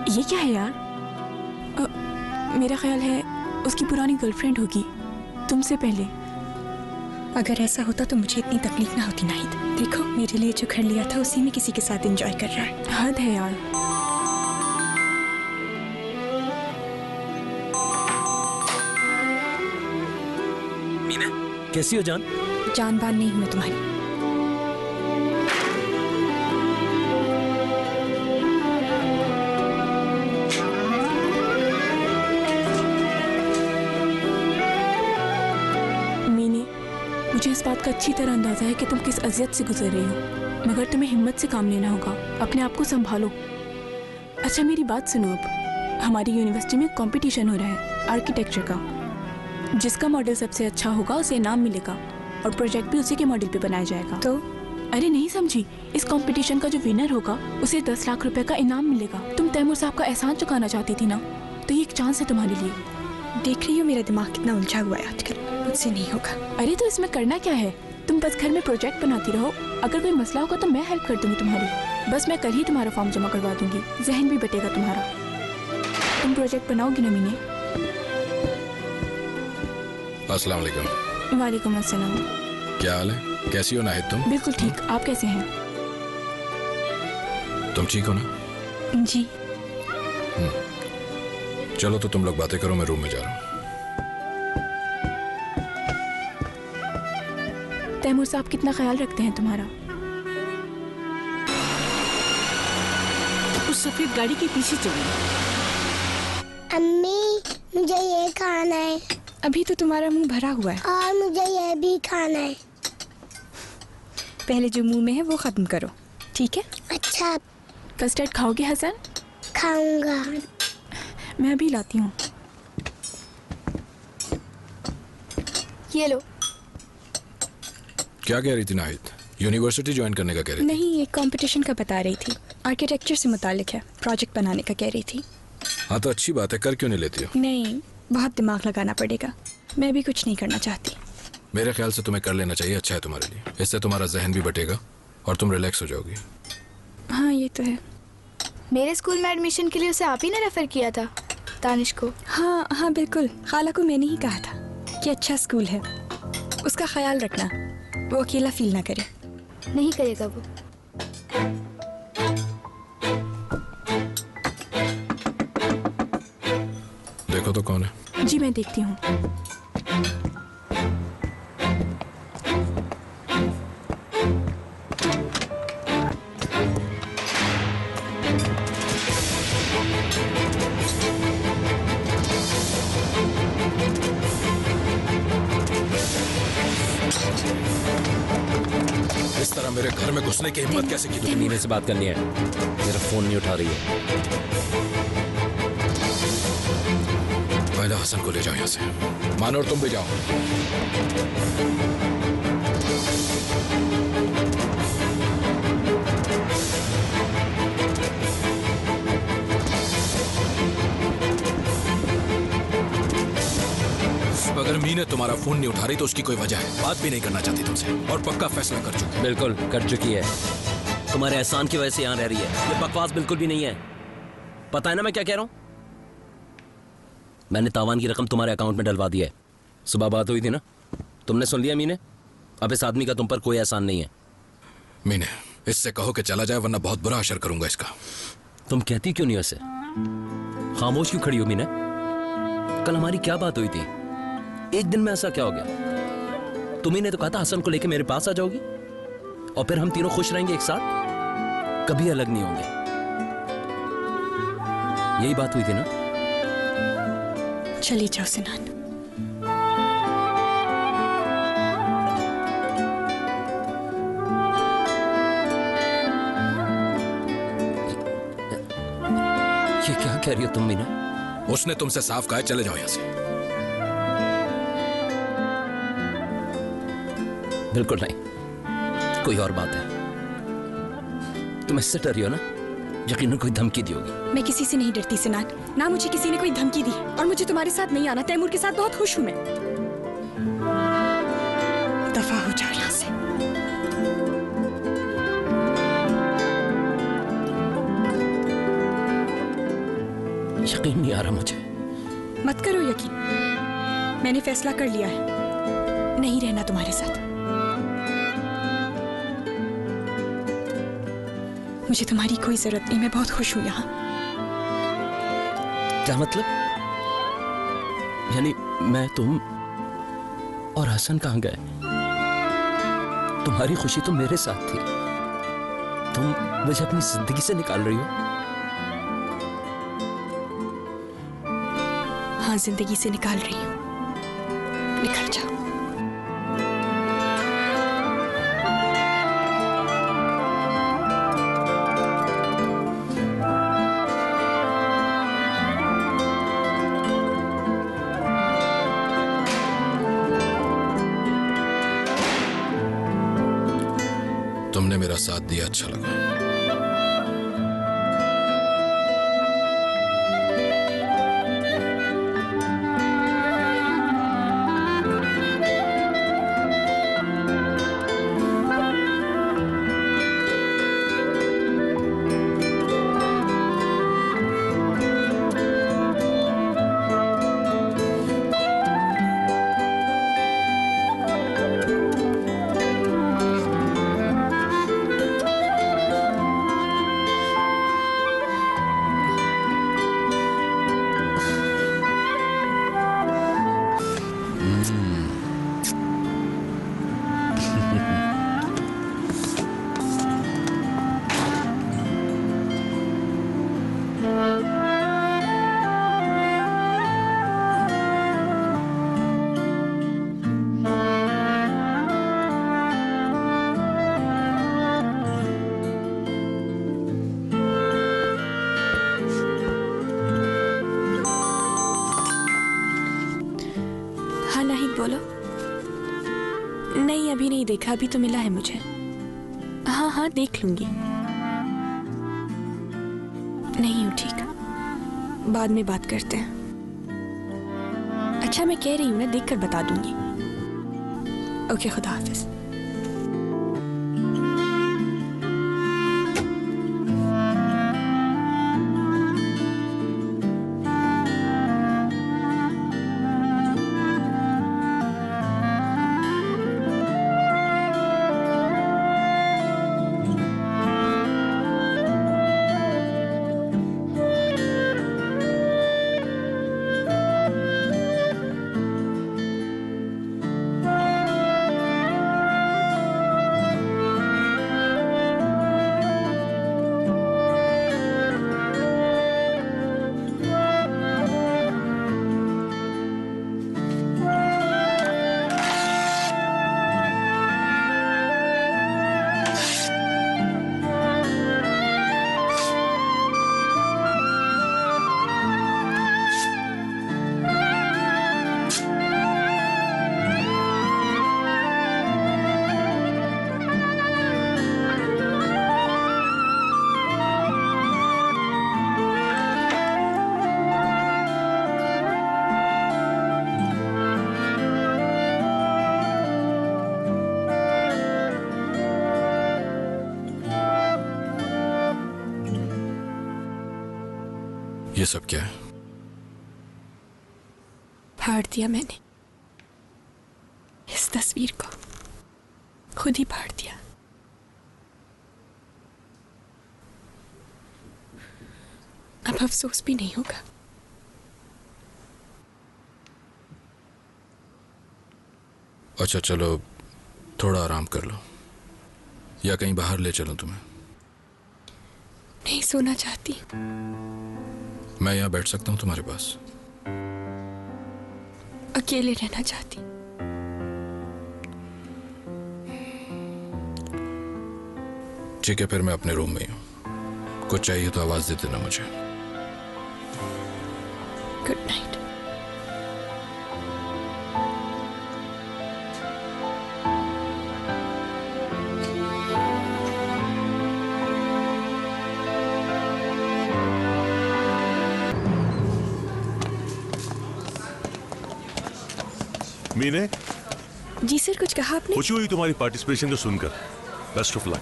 ये क्या है यार? मेरा ख्याल है उसकी पुरानी गर्लफ्रेंड होगी, तुमसे पहले। अगर ऐसा होता तो मुझे इतनी तकलीफ ना होती नाहिद। देखो मेरे लिए जो घर लिया था उसी में किसी के साथ एंजॉय कर रहा है। हद है यार। मीना, कैसी हो जान? जानबान नहीं हूँ मैं तुम्हारी। मुझे इस बात का अच्छी तरह अंदाजा है कि तुम किस अजियत से गुजर रही हो, मगर तुम्हें हिम्मत से काम लेना होगा। अपने आप को संभालो। अच्छा मेरी बात सुनो, अब हमारी यूनिवर्सिटी में कंपटीशन हो रहा है आर्किटेक्चर का। जिसका मॉडल सबसे अच्छा होगा उसे इनाम मिलेगा और प्रोजेक्ट भी उसी के मॉडल पे बनाया जाएगा। तो अरे नहीं समझी, इस कंपटीशन का जो विनर होगा उसे 10 लाख रुपए का इनाम मिलेगा। तुम तैमूर साहब का एहसान चुकाना चाहती थी ना, तो ये एक चांस है तुम्हारे लिए। देख रही हो मेरा दिमाग कितना उलझा हुआ है आजकल, मुझसे नहीं होगा। अरे तो इसमें करना क्या है, तुम बस घर में प्रोजेक्ट बनाती रहो। अगर कोई मसला होगा तो मैं हेल्प कर दूंगी तुम्हारी। बस मैं कल ही तुम्हारा फॉर्म जमा करवा दूंगी, जहन भी बटेगा तुम्हारा। तुम प्रोजेक्ट बनाओगी ना मीने? अस्सलाम वालेकुम। वालेकुम अस्सलाम। क्या हाल है, कैसी हो नाहिद तुम? बिल्कुल ठीक, आप कैसे हैं? तुम ठीक हो ना? जी। चलो तो तुम लोग बातें करो, मैं रूम में जा रहा हूँ। तैमूर साहब कितना ख्याल रखते हैं तुम्हारा। उस सफेद गाड़ी के पीछे चलिए। अम्मी मुझे ये खाना है। अभी तो तुम्हारा मुंह भरा हुआ है। और मुझे ये भी खाना है। पहले जो मुंह में है वो खत्म करो, ठीक है? अच्छा। कस्टर्ड खाओगे हसन? खाऊंगा। मैं अभी लाती हूँ। ये लो। क्या कह रही थी नाहिद? यूनिवर्सिटी ज्वाइन करने का कह रही थी? नहीं, एक कंपटीशन का बता रही थी। आर्किटेक्चर से मुतालिक है, प्रोजेक्ट बनाने का कह रही थी। हाँ तो अच्छी बात है, कर क्यों नहीं लेती हो? नहीं, बहुत दिमाग लगाना पड़ेगा। मैं भी कुछ नहीं करना चाहती। मेरे ख्याल से तुम्हें कर लेना चाहिए, अच्छा है तुम्हारे लिए। इससे तुम्हारा जहन भी बटेगा और तुम रिलैक्स हो जाओगी। हाँ ये तो है। मेरे स्कूल में एडमिशन के लिए उसे आप ही ने रेफर किया था, तानिश को? हाँ हाँ बिल्कुल, खाला को मैंने ही कहा था कि अच्छा स्कूल है, उसका ख्याल रखना, वो अकेला फील ना करे। नहीं करेगा वो। देखो तो कौन है। जी मैं देखती हूँ। इस तरह मेरे घर में घुसने की हिम्मत कैसे की तुमने? मीना से बात करनी है, मेरा फोन नहीं उठा रही है। पहले हसन को ले जाओ यहाँ से। मानो और तुम भी जाओ। अगर मीने तुम्हारा फोन नहीं उठा रही तो उसकी कोई वजह है, बात भी नहीं करना चाहती तुमसे और पक्का फैसला कर चुकी है। बिल्कुल कर चुकी है, तुम्हारे एहसान की वजह से यहाँ रह रही है। ये बकवास बिल्कुल भी नहीं है, पता है ना मैं क्या कह रहा हूँ? मैंने तावान की रकम तुम्हारे अकाउंट में डलवा दी है। सुबह बात हुई थी ना, तुमने सुन लिया मीने? अब इस आदमी का तुम पर कोई एहसान नहीं है। मीने इससे कहो कि चला जाए वरना बहुत बुरा असर करूंगा इसका। तुम कहती क्यों नहीं वैसे? खामोश क्यों खड़ी हो मीने? कल हमारी क्या बात हुई थी? एक दिन में ऐसा क्या हो गया? तुम्ही ने तो कहा था हसन को लेके मेरे पास आ जाओगी और फिर हम तीनों खुश रहेंगे एक साथ, कभी अलग नहीं होंगे। यही बात हुई थी ना? चली जाओ सिनान। ये क्या कह रही हो तुम मीना? उसने तुमसे साफ कहा है चले जाओ यहाँ से। बिल्कुल नहीं, कोई और बात है। तुम इससे डर रही हो ना? यकीनन कोई धमकी दी होगी। मैं किसी से नहीं डरती सिनान, ना मुझे किसी ने कोई धमकी दी, और मुझे तुम्हारे साथ नहीं आना। तैमूर के साथ बहुत खुश हूं मैं। दफा हो जाओ यहाँ से। यकीन नहीं आ रहा मुझे। मत करो यकीन, मैंने फैसला कर लिया है नहीं रहना तुम्हारे साथ। मुझे तुम्हारी कोई जरूरत नहीं, मैं बहुत खुश हूं यहाँ। क्या मतलब? यानी मैं, तुम और हसन कहाँ गए? तुम्हारी खुशी तो मेरे साथ थी, तुम मुझे अपनी जिंदगी से निकाल रही हो। हाँ, जिंदगी से निकाल रही हूँ, निकल जाओ। तुमने मेरा साथ दिया, अच्छा लगा। बोलो। नहीं, अभी नहीं देखा, अभी तो मिला है मुझे। हाँ हाँ, देख लूंगी। नहीं हूँ ठीक, बाद में बात करते हैं। अच्छा, मैं कह रही हूँ ना, देख कर बता दूंगी। ओके, खुदा हाफिज। ये सब क्या है? फाड़ दिया मैंने इस तस्वीर को, खुद ही फाड़ दिया। अब अफसोस भी नहीं होगा। अच्छा चलो, थोड़ा आराम कर लो, या कहीं बाहर ले चलूं तुम्हें? नहीं, सोना चाहती। मैं यहाँ बैठ सकता हूँ तुम्हारे पास? अकेले रहना चाहती। ठीक है, फिर मैं अपने रूम में ही हूँ। कुछ चाहिए तो आवाज दे देना मुझे। Good night. मीने, जी सर, कुछ कहा आपने? खुशी हुई तुम्हारी पार्टिसिपेशन को सुनकर। Best of luck.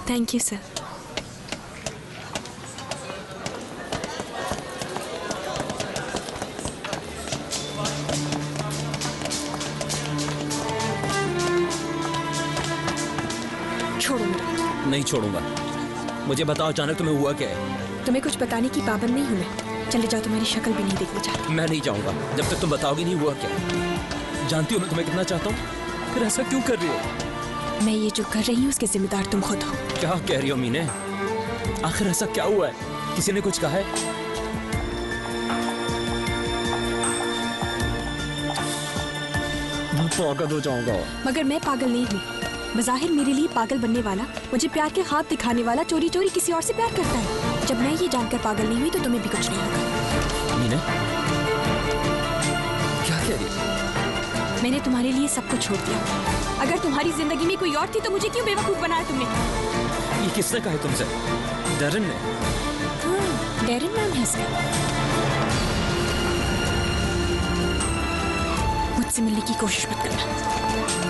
Thank you sir. नहीं छोड़ूंगा। मुझे बताओ अचानक तुम्हें हुआ क्या है? तुम्हें कुछ बताने की पाबंद नहीं हूँ मैं। चले जाओ, तुम्हारी शक्ल भी नहीं देखना चाहती। मैं नहीं जाऊंगा जब तक तुम बताओगी नहीं हुआ क्या है। जानती हो मैं तुम्हें कितना चाहता हूँ, फिर ऐसा क्यों कर रही हो? मैं ये जो कर रही हूँ उसके जिम्मेदार तुम खुद हो। क्या कह रही हो मीने? आखिर ऐसा क्या हुआ है? किसी ने कुछ कहा है? मैं पागल हो जाऊंगा। मगर मैं पागल नहीं हूँ। बज़ाहिर मेरे लिए पागल बनने वाला, मुझे प्यार के ख्वाब दिखाने वाला चोरी चोरी किसी और से प्यार करता है। जब मैं ये जानकर पागल नहीं हुई तो तुम्हें भी कुछ नहीं होगा। मीना क्या कह रही है? मैंने तुम्हारे लिए सब कुछ छोड़ दिया। अगर तुम्हारी जिंदगी में कोई और थी तो मुझे क्यों बेवकूफ बनाया तुमने? ये किसने कहा है तुमसे? डरन ने? हाँ, डेरिन नाम है इसका। मुझसे मिलने की कोशिश मत करना।